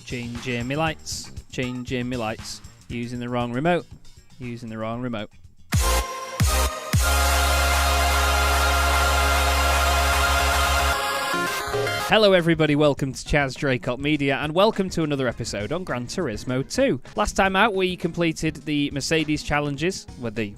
Changing me lights. Changing me lights. Using the wrong remote. Using the wrong remote. Hello everybody, welcome to Chaz Draycott Media and welcome to another episode on Gran Turismo 2. Last time out we completed the Mercedes challenges with the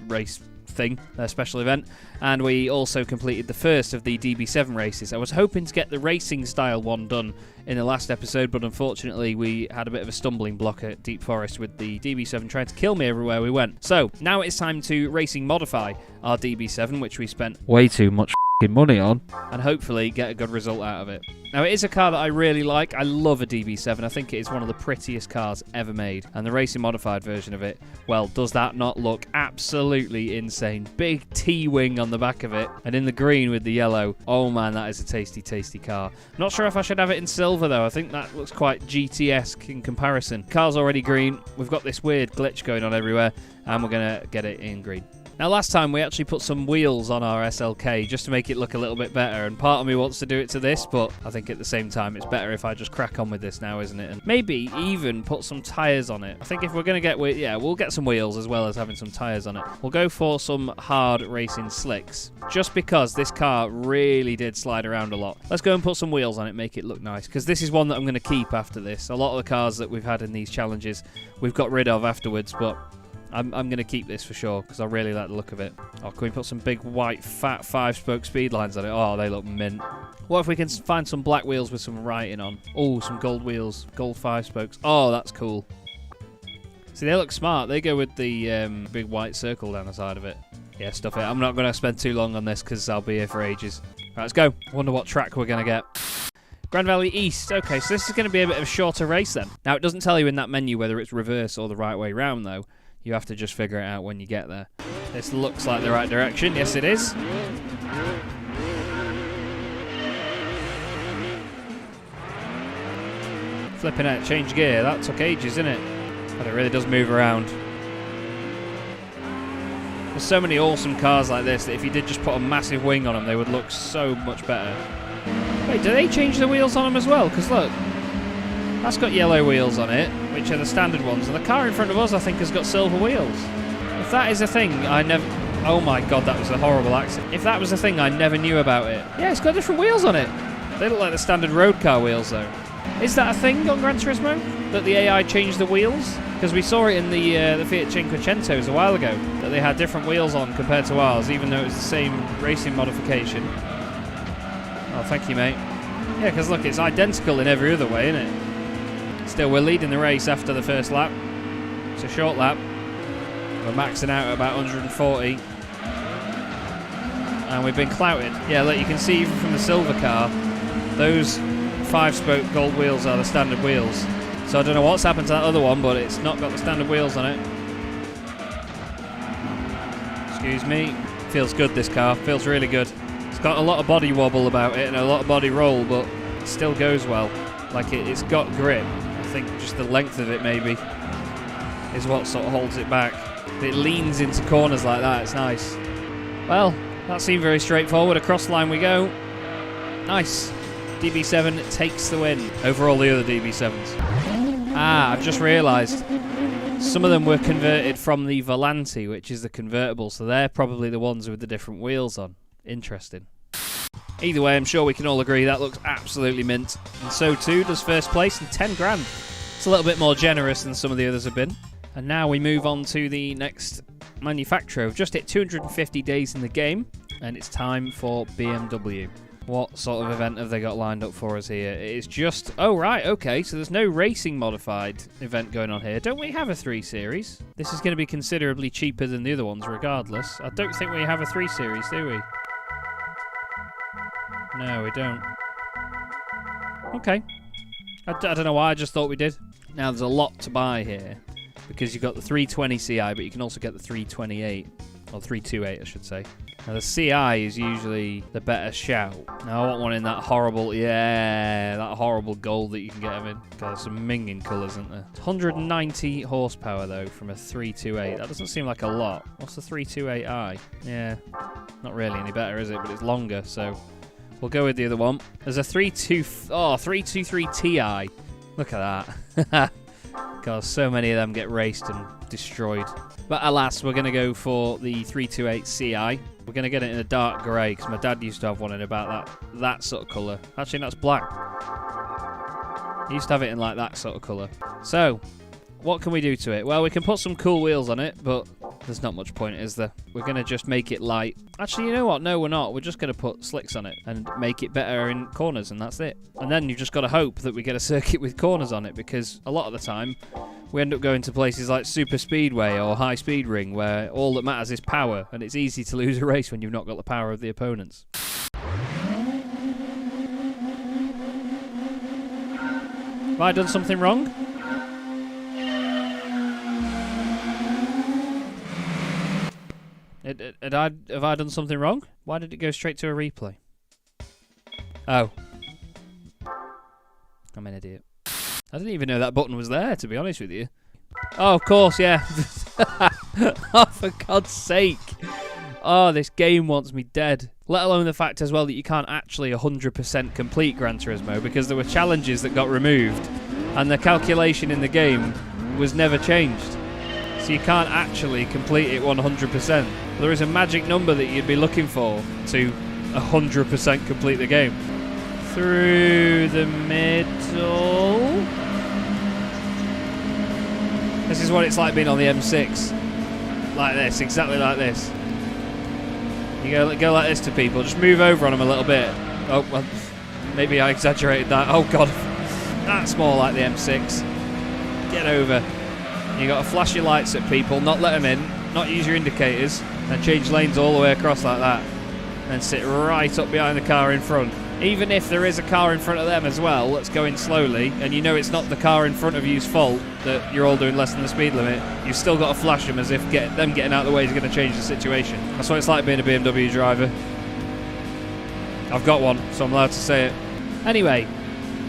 race thing, their special event, and we also completed the first of the DB7 races. I was hoping to get the racing style one done in the last episode, but unfortunately we had a bit of a stumbling block at Deep Forest with the DB7 trying to kill me everywhere we went. So now it's time to racing modify our DB7, which we spent way too much money on, and hopefully get a good result out of it. Now it is a car that I really like. I love a DB7. I think it is one of the prettiest cars ever made, and the racing modified version of it, well, does that not look absolutely insane? Big T-wing on the back of it, and in the green with the yellow. Oh man, that is a tasty car. Not sure if I should have it in silver though. I think that looks quite GT-esque in comparison. Car's already green. We've got this weird glitch going on everywhere, and we're gonna get it in green. Now last time we actually put some wheels on our SLK just to make it look a little bit better, and part of me wants to do it to this, but I think at the same time it's better if I just crack on with this now, isn't it? And maybe even put some tyres on it. I think if we're going to get, we'll get some wheels as well as having some tyres on it. We'll go for some hard racing slicks, just because this car really did slide around a lot. Let's go and put some wheels on it, make it look nice, because this is one that I'm going to keep after this. A lot of the cars that we've had in these challenges we've got rid of afterwards, but I'm going to keep this for sure because I really like the look of it. Oh, can we put some big white fat 5-spoke speed lines on it? Oh, they look mint. What if we can find some black wheels with some writing on? Oh, some gold wheels, gold 5-spokes. Oh, that's cool. See, they look smart. They go with the big white circle down the side of it. Yeah, stuff it. I'm not going to spend too long on this because I'll be here for ages. Right, let's go. Wonder what track we're going to get. Grand Valley East. Okay, so this is going to be a bit of a shorter race then. Now, it doesn't tell you in that menu whether it's reverse or the right way round, though. You have to just figure it out when you get there. This looks like the right direction. Yes, it is. Flipping out, change gear. That took ages, didn't it? But it really does move around. There's so many awesome cars like this that if you did just put a massive wing on them, they would look so much better. Wait, do they change the wheels on them as well? Because look, that's got yellow wheels on it, which are the standard ones, and the car in front of us, I think, has got silver wheels. If that is a thing, I never... Oh my god, that was a horrible accident. If that was a thing, I never knew about it. Yeah, it's got different wheels on it. They look like the standard road car wheels, though. Is that a thing on Gran Turismo? That the AI changed the wheels? Because we saw it in the Fiat Cinquecentos a while ago, that they had different wheels on compared to ours, even though it was the same racing modification. Oh, thank you, mate. Yeah, because look, it's identical in every other way, isn't it? Still, we're leading the race after the first lap. It's a short lap. We're maxing out at about 140. And we've been clouted. Yeah, look, you can see even from the silver car, those 5-spoke gold wheels are the standard wheels. So I don't know what's happened to that other one, but it's not got the standard wheels on it. Excuse me. Feels good, this car. Feels really good. It's got a lot of body wobble about it and a lot of body roll, but it still goes well. Like it's got grip. I think just the length of it maybe is what sort of holds it back. It leans into corners like that. It's nice. Well, that seemed very straightforward. Across the line we go. Nice. DB7 takes the win over all the other DB7s. Ah, I've just realised some of them were converted from the Volante, which is the convertible, so they're probably the ones with the different wheels on. Interesting. Either way, I'm sure we can all agree that looks absolutely mint. And so too does first place and 10 grand. It's a little bit more generous than some of the others have been. And now we move on to the next manufacturer. We've just hit 250 days in the game, and it's time for BMW. What sort of event have they got lined up for us here? It's just... Oh, right, okay, so there's no racing modified event going on here. Don't we have a 3 Series? This is going to be considerably cheaper than the other ones regardless. I don't think we have a 3 Series, do we? No, we don't. Okay. I don't know why, I just thought we did. Now, there's a lot to buy here, because you've got the 320 Ci, but you can also get the 328, or 328, I should say. Now, the Ci is usually the better shout. Now, I want one in that horrible, that horrible gold that you can get them in. God, there's some minging colours, isn't there? 190 horsepower, though, from a 328. That doesn't seem like a lot. What's the 328i? Yeah, not really any better, is it? But it's longer, so... We'll go with the other one. There's a 323 Ti Look at that. God, so many of them get raced and destroyed. But alas, we're going to go for the 328 Ci. We're going to get it in a dark grey, because my dad used to have one in about that sort of colour. Actually, that's black. He used to have it in like that sort of colour. So, what can we do to it? Well, we can put some cool wheels on it, but there's not much point, is there? We're going to just make it light. Actually, you know what? No, we're not. We're just going to put slicks on it and make it better in corners, and that's it. And then you've just got to hope that we get a circuit with corners on it, because a lot of the time, we end up going to places like Super Speedway or High Speed Ring, where all that matters is power, and it's easy to lose a race when you've not got the power of the opponents. Have I done something wrong? Have I done something wrong? Why did it go straight to a replay? Oh. I'm an idiot. I didn't even know that button was there, to be honest with you. Oh, of course, yeah. Oh, for God's sake. Oh, this game wants me dead. Let alone the fact as well that you can't actually 100% complete Gran Turismo, because there were challenges that got removed and the calculation in the game was never changed. So you can't actually complete it 100%. There is a magic number that you'd be looking for to 100% complete the game. Through the middle. This is what it's like being on the M6. Like this, exactly like this. You go like this to people. Just move over on them a little bit. Oh, well, maybe I exaggerated that. Oh, God. That's more like the M6. Get over. You got to flash your lights at people, not let them in, not use your indicators, and change lanes all the way across like that. And sit right up behind the car in front. Even if there is a car in front of them as well that's going slowly, and you know it's not the car in front of you's fault that you're all doing less than the speed limit, you've still got to flash them as if them getting out of the way is going to change the situation. That's what it's like being a BMW driver. I've got one, so I'm allowed to say it. Anyway,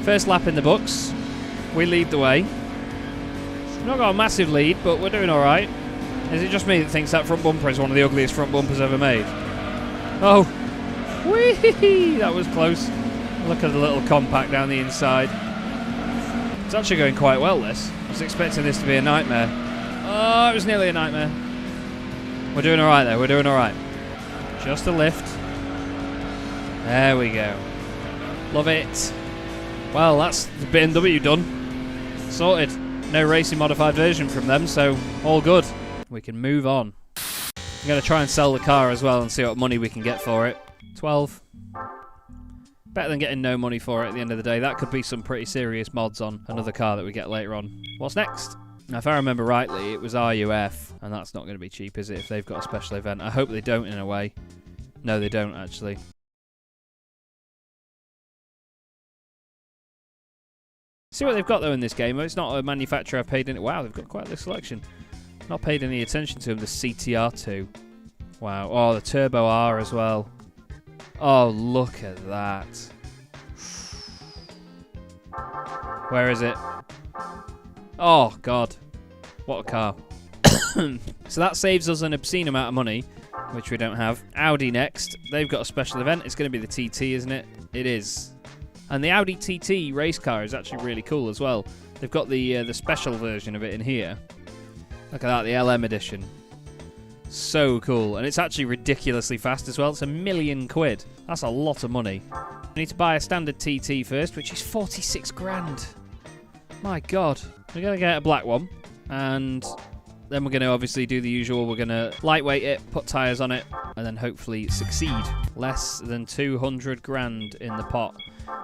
first lap in the books. We lead the way. We've not got a massive lead, but we're doing alright. Is it just me that thinks that front bumper is one of the ugliest front bumpers ever made? Oh! Whee! That was close. Look at the little compact down the inside. It's actually going quite well, this. I was expecting this to be a nightmare. Oh, it was nearly a nightmare. We're doing alright there, we're doing alright. Just a lift. There we go. Love it. Well, that's the BMW done. Sorted. No racing modified version from them, so all good. We can move on. I'm going to try and sell the car as well and see what money we can get for it. 12. Better than getting no money for it at the end of the day. That could be some pretty serious mods on another car that we get later on. What's next? Now, if I remember rightly, it was RUF, and that's not going to be cheap, is it, if they've got a special event? I hope they don't, in a way. No, they don't, actually. See what they've got, though, in this game. It's not a manufacturer I've paid any... Wow, they've got quite a selection. Not paid any attention to them. The CTR2. Wow. Oh, the Turbo R as well. Oh, look at that. Where is it? Oh, God. What a car. So that saves us an obscene amount of money, which we don't have. Audi next. They've got a special event. It's going to be the TT, isn't it? It is. And the Audi TT race car is actually really cool as well. They've got the special version of it in here. Look at that, the LM edition. So cool. And it's actually ridiculously fast as well. It's £1 million. That's a lot of money. We need to buy a standard TT first, which is 46 grand. My God. We're going to get a black one. And then we're going to obviously do the usual. We're going to lightweight it, put tyres on it, and then hopefully succeed. Less than 200 grand in the pot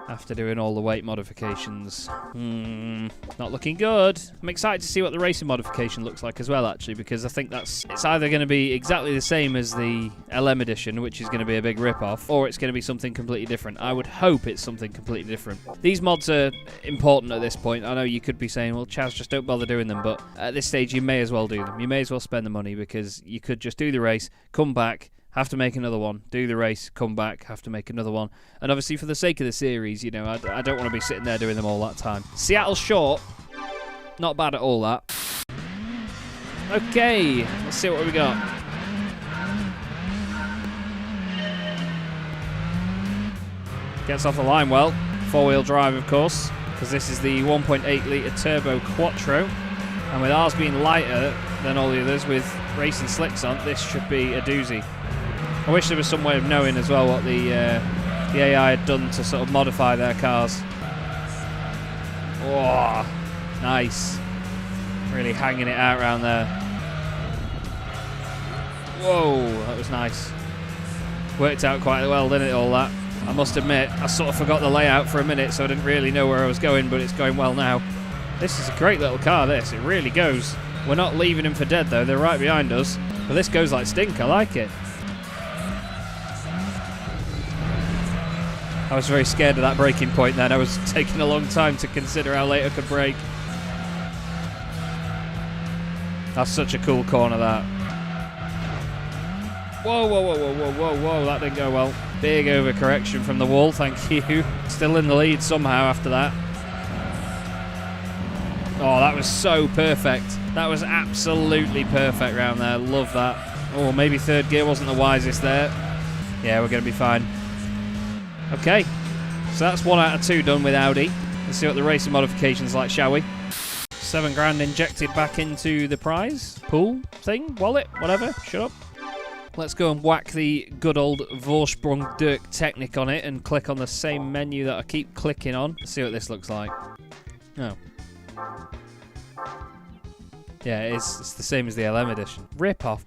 after doing all the weight modifications. Not looking good. I'm excited to see what the racing modification looks like as well, actually, because I think it's either going to be exactly the same as the LM edition, which is going to be a big rip-off, or it's going to be something completely different. I would hope it's something completely different. These mods are important at this point. I know you could be saying, well, Chaz, just don't bother doing them, but at this stage, you may as well do them. You may as well spend the money, because you could just do the race, come back, have to make another one, do the race, come back, have to make another one. And obviously, for the sake of the series, you know, I don't want to be sitting there doing them all that time. Seattle short. Not bad at all, that. Okay, let's see what we got. Gets off the line well. Four-wheel drive, of course. because this is the 1.8 litre turbo Quattro, and with ours being lighter than all the others with racing slicks on, this should be a doozy. I wish there was some way of knowing as well what the AI had done to sort of modify their cars. Oh, nice. Really hanging it out around there. Whoa, that was nice. Worked out quite well, didn't it, all that? I must admit, I sort of forgot the layout for a minute, so I didn't really know where I was going, but it's going well now. This is a great little car, this. It really goes. We're not leaving them for dead, though. They're right behind us. But this goes like stink. I like it. I was very scared of that braking point then. I was taking a long time to consider how late I could brake. That's such a cool corner, that. Whoa, whoa, whoa, whoa, whoa, whoa, whoa. That didn't go well. Big overcorrection from the wall, thank you. Still in the lead somehow after that. Oh, that was so perfect. That was absolutely perfect round there. Love that. Oh, maybe third gear wasn't the wisest there. Yeah, we're going to be fine. Okay, so that's 1 out of 2 done with Audi. Let's see what the racing modification's like, shall we? £7 injected back into the prize pool thing, wallet, whatever. Shut up. Let's go and whack the good old Vorsprung Durch Technik on it and click on the same menu that I keep clicking on. Let's see what this looks like. Oh. Yeah, it's the same as the LM edition. Rip off.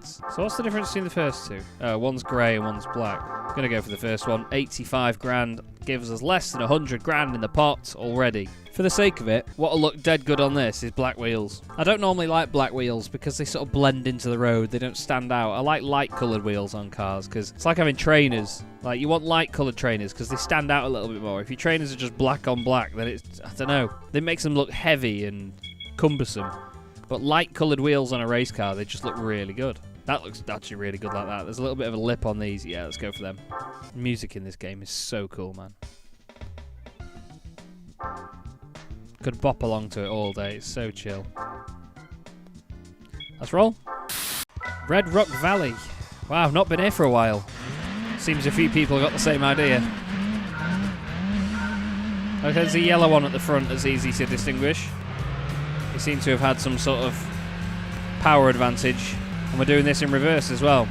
So what's the difference between the first two? Oh, one's grey and one's black. I'm going to go for the first one. 85 grand gives us less than 100 grand in the pot already. For the sake of it, what'll look dead good on this is black wheels. I don't normally like black wheels because they sort of blend into the road. They don't stand out. I like light coloured wheels on cars because it's like having trainers. Like, you want light coloured trainers because they stand out a little bit more. If your trainers are just black on black, then it's, I don't know. It makes them look heavy and cumbersome. But light coloured wheels on a race car, they just look really good. That looks actually really good like that. There's a little bit of a lip on these. Yeah, let's go for them. Music in this game is so cool, man. Could bop along to it all day. It's so chill. Let's roll. Red Rock Valley. Wow, I've not been here for a while. Seems a few people got the same idea. Okay, there's a yellow one at the front that's easy to distinguish. They seem to have had some sort of power advantage. And we're doing this in reverse as well.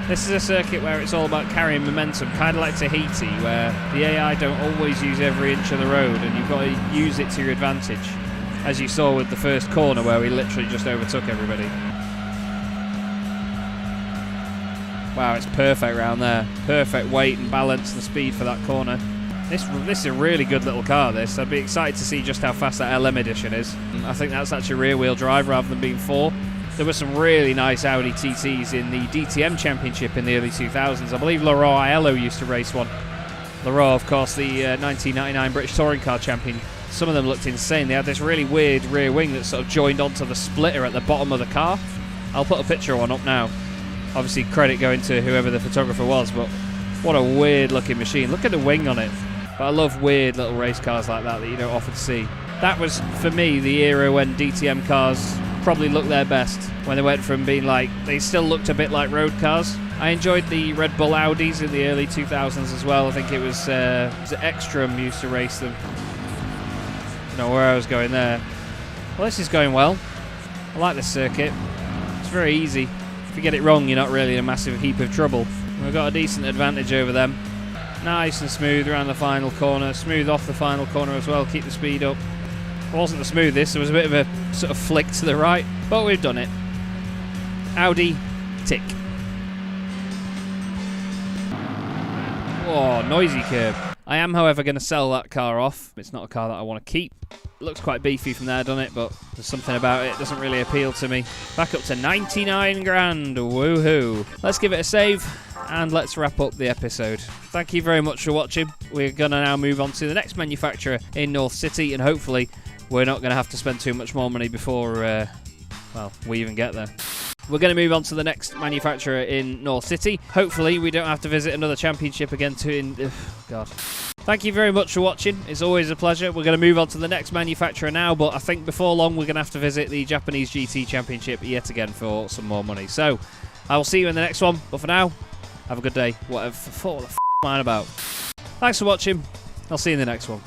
This is a circuit where it's all about carrying momentum, kind of like Tahiti, where the AI don't always use every inch of the road, and you've got to use it to your advantage. As you saw with the first corner, where we literally just overtook everybody. Wow, it's perfect round there. Perfect weight and balance and speed for that corner. This is a really good little car, this. I'd be excited to see just how fast that LM edition is. I think that's actually rear-wheel drive rather than being 4. There were some really nice Audi TTs in the DTM Championship in the early 2000s. I believe Leroy Aiello used to race one. Leroy, of course, the 1999 British Touring Car Champion. Some of them looked insane. They had this really weird rear wing that sort of joined onto the splitter at the bottom of the car. I'll put a picture of one up now. Obviously, credit going to whoever the photographer was, but what a weird-looking machine. Look at the wing on it. But I love weird little race cars like that you don't often see. That was, for me, the era when DTM cars probably looked their best. When they went from being like, they still looked a bit like road cars. I enjoyed the Red Bull Audis in the early 2000s as well. I think it was Ekstrom used to race them. I don't know where I was going there. Well, this is going well. I like this circuit. It's very easy. If you get it wrong, you're not really in a massive heap of trouble. We've got a decent advantage over them. Nice and smooth around the final corner. Smooth off the final corner as well. Keep the speed up. It wasn't the smoothest. There was a bit of a sort of flick to the right. But we've done it. Audi, tick. Oh, noisy curb. I am, however, going to sell that car off. It's not a car that I want to keep. It looks quite beefy from there, doesn't it? But there's something about it doesn't really appeal to me. Back up to 99 grand. Woohoo. Let's give it a save. And let's wrap up the episode. Thank you very much for watching. We're going to now move on to the next manufacturer in North City, and hopefully we're not going to have to spend too much more money before, well, we even get there. We're going to move on to the next manufacturer in North City. Hopefully we don't have to visit another championship again God. Thank you very much for watching. It's always a pleasure. We're going to move on to the next manufacturer now, but I think before long we're going to have to visit the Japanese GT Championship yet again for some more money. So I will see you in the next one, but for now, have a good day. Whatever the f*** am I on about? Thanks for watching. I'll see you in the next one.